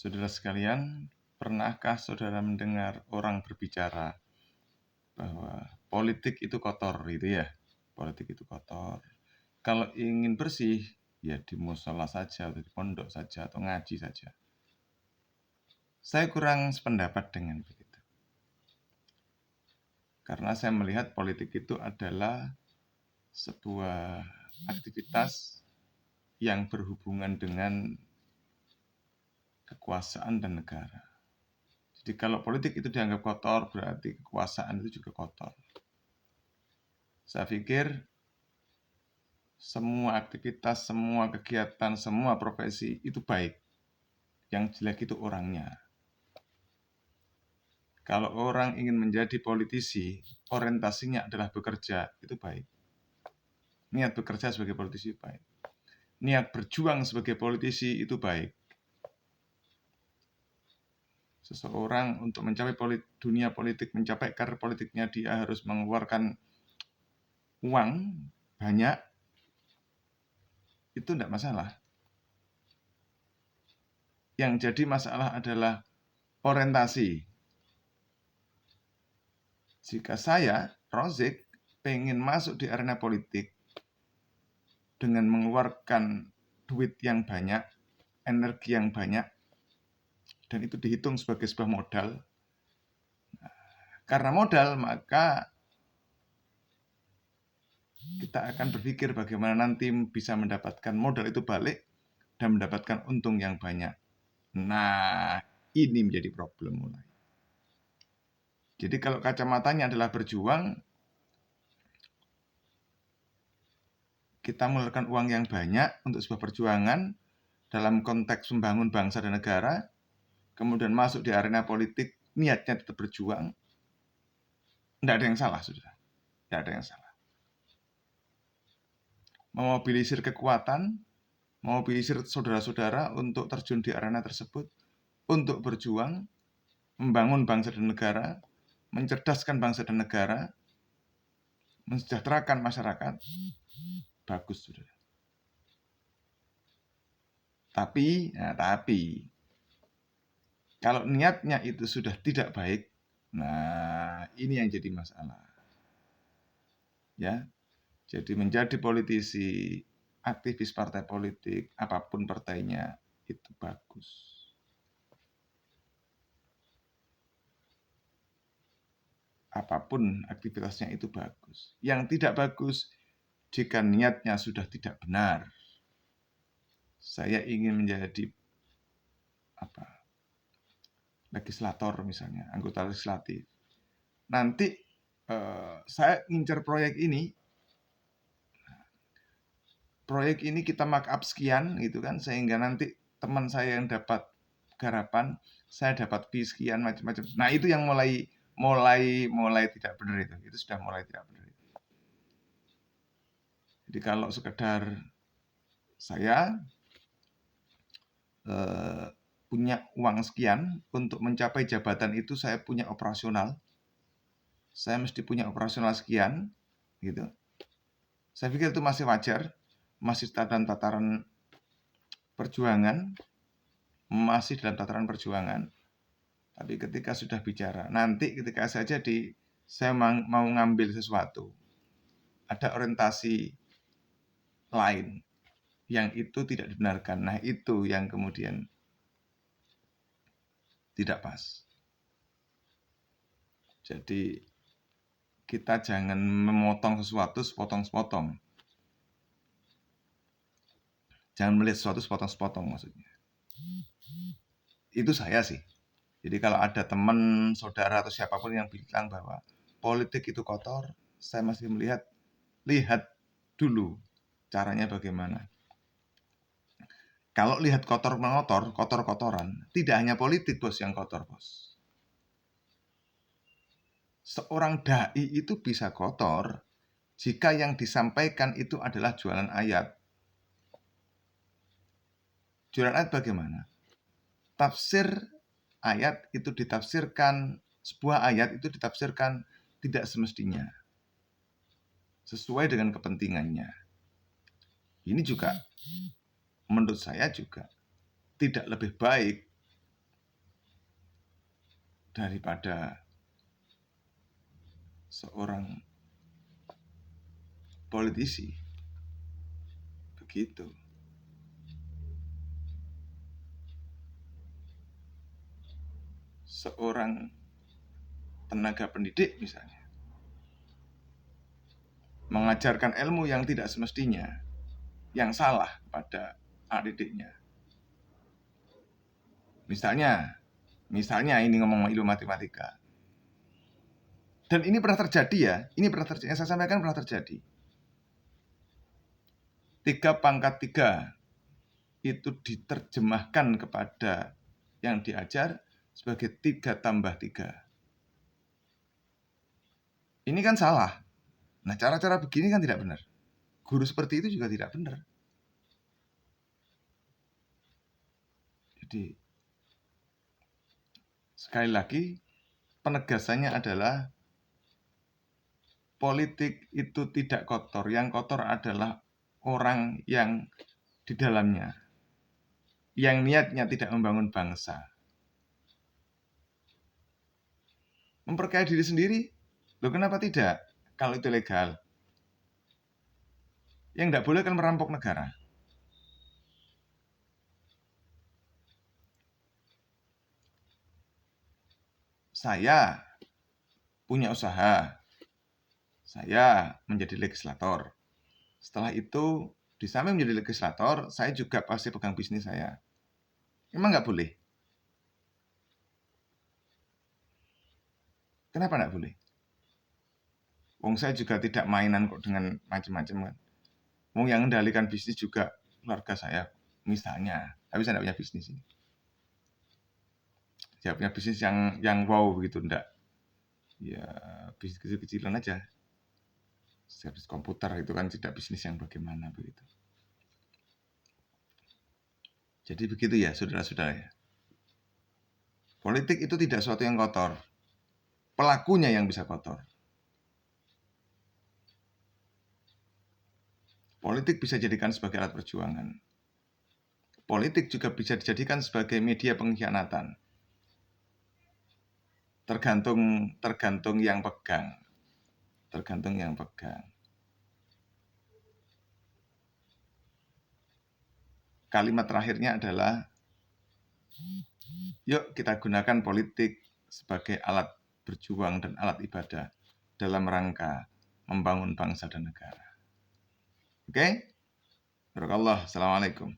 Saudara sekalian, pernahkah saudara mendengar orang berbicara bahwa politik itu kotor gitu ya? Politik itu kotor. Kalau ingin bersih, ya di musola saja, atau di pondok saja, atau ngaji saja. Saya kurang sependapat dengan begitu. Karena saya melihat politik itu adalah sebuah aktivitas yang berhubungan dengan kekuasaan dan negara. Jadi kalau politik itu dianggap kotor, berarti kekuasaan itu juga kotor. Saya pikir semua aktivitas, semua kegiatan, semua profesi itu baik. Yang jelek itu orangnya. Kalau orang ingin menjadi politisi, orientasinya adalah bekerja, itu baik. Niat bekerja sebagai politisi baik. Niat berjuang sebagai politisi itu baik. Seseorang untuk mencapai dunia politik, mencapai karir politiknya, dia harus mengeluarkan uang banyak, itu tidak masalah. Yang jadi masalah adalah orientasi. Jika saya, Rozik, pengen masuk di arena politik dengan mengeluarkan duit yang banyak, energi yang banyak, dan itu dihitung sebagai sebuah modal. Karena modal, maka kita akan berpikir bagaimana nanti bisa mendapatkan modal itu balik dan mendapatkan untung yang banyak. Nah, ini menjadi problem mulai. Jadi kalau kacamatanya adalah berjuang, kita mengeluarkan uang yang banyak untuk sebuah perjuangan dalam konteks membangun bangsa dan negara, kemudian masuk di arena politik, niatnya tetap berjuang, tidak ada yang salah, saudara. Tidak ada yang salah. Memobilisir kekuatan, memobilisir saudara-saudara untuk terjun di arena tersebut, untuk berjuang, membangun bangsa dan negara, mencerdaskan bangsa dan negara, mensejahterakan masyarakat, bagus, saudara. Tapi kalau niatnya itu sudah tidak baik, nah ini yang jadi masalah. Ya, jadi menjadi politisi, aktivis partai politik, apapun partainya, itu bagus. Apapun aktivitasnya itu bagus. Yang tidak bagus, jika niatnya sudah tidak benar. Saya ingin menjadi legislator misalnya, anggota legislatif. Nanti saya ngincer proyek ini kita markup sekian gitu kan, sehingga nanti teman saya yang dapat garapan, saya dapat fee sekian macam-macam. Nah, itu yang mulai tidak benar itu. Itu sudah mulai tidak benar. Jadi kalau sekedar saya punya uang sekian untuk mencapai jabatan itu, saya punya operasional. Saya mesti punya operasional sekian gitu. Saya pikir itu masih wajar, masih dalam tataran perjuangan, masih dalam tataran perjuangan. Tapi ketika sudah bicara, nanti ketika saya mau ngambil sesuatu, ada orientasi lain yang itu tidak dibenarkan. Nah, itu yang kemudian tidak pas. Jadi kita jangan memotong sesuatu sepotong-sepotong. Jangan melihat sesuatu sepotong-sepotong maksudnya. Itu saya sih. Jadi kalau ada teman, saudara atau siapapun yang bilang bahwa politik itu kotor, saya masih lihat dulu caranya bagaimana. Kalau lihat kotor-kotoran, tidak hanya politik bos yang kotor, bos. Seorang dai itu bisa kotor jika yang disampaikan itu adalah jualan ayat. Jualan ayat bagaimana? Tafsir ayat itu ditafsirkan, sebuah ayat itu ditafsirkan tidak semestinya, sesuai dengan kepentingannya. Ini juga menurut saya juga tidak lebih baik daripada seorang politisi. Begitu. Seorang tenaga pendidik misalnya mengajarkan ilmu yang tidak semestinya, yang salah pada adik-adiknya. Misalnya ini ngomong ilmu matematika. Dan ini pernah terjadi ya, yang saya sampaikan pernah terjadi. 3/3 itu diterjemahkan kepada yang diajar sebagai 3+3. Ini kan salah. Nah, cara-cara begini kan tidak benar. Guru seperti itu juga tidak benar. Jadi, sekali lagi, penegasannya adalah politik itu tidak kotor. Yang kotor adalah orang yang di dalamnya, yang niatnya tidak membangun bangsa. Memperkaya diri sendiri, loh kenapa tidak? Kalau itu legal. Yang tidak boleh kan merampok negara. Saya punya usaha, saya menjadi legislator. Setelah itu, di samping menjadi legislator, saya juga pasti pegang bisnis saya. Emang nggak boleh? Kenapa nggak boleh? Wong saya juga tidak mainan kok dengan macam-macam kan. Wong yang mengendalikan bisnis juga keluarga saya, misalnya. Tapi saya tidak punya bisnis ini. Saya punya bisnis yang wow begitu, enggak. Ya, bisnis kecil-kecilan aja. Servis komputer itu kan tidak bisnis yang bagaimana begitu. Jadi begitu ya, saudara-saudara ya. Politik itu tidak sesuatu yang kotor. Pelakunya yang bisa kotor. Politik bisa dijadikan sebagai alat perjuangan. Politik juga bisa dijadikan sebagai media pengkhianatan. Tergantung yang pegang. Tergantung yang pegang. Kalimat terakhirnya adalah, yuk kita gunakan politik sebagai alat berjuang dan alat ibadah dalam rangka membangun bangsa dan negara. Oke? Barakallah. Assalamualaikum.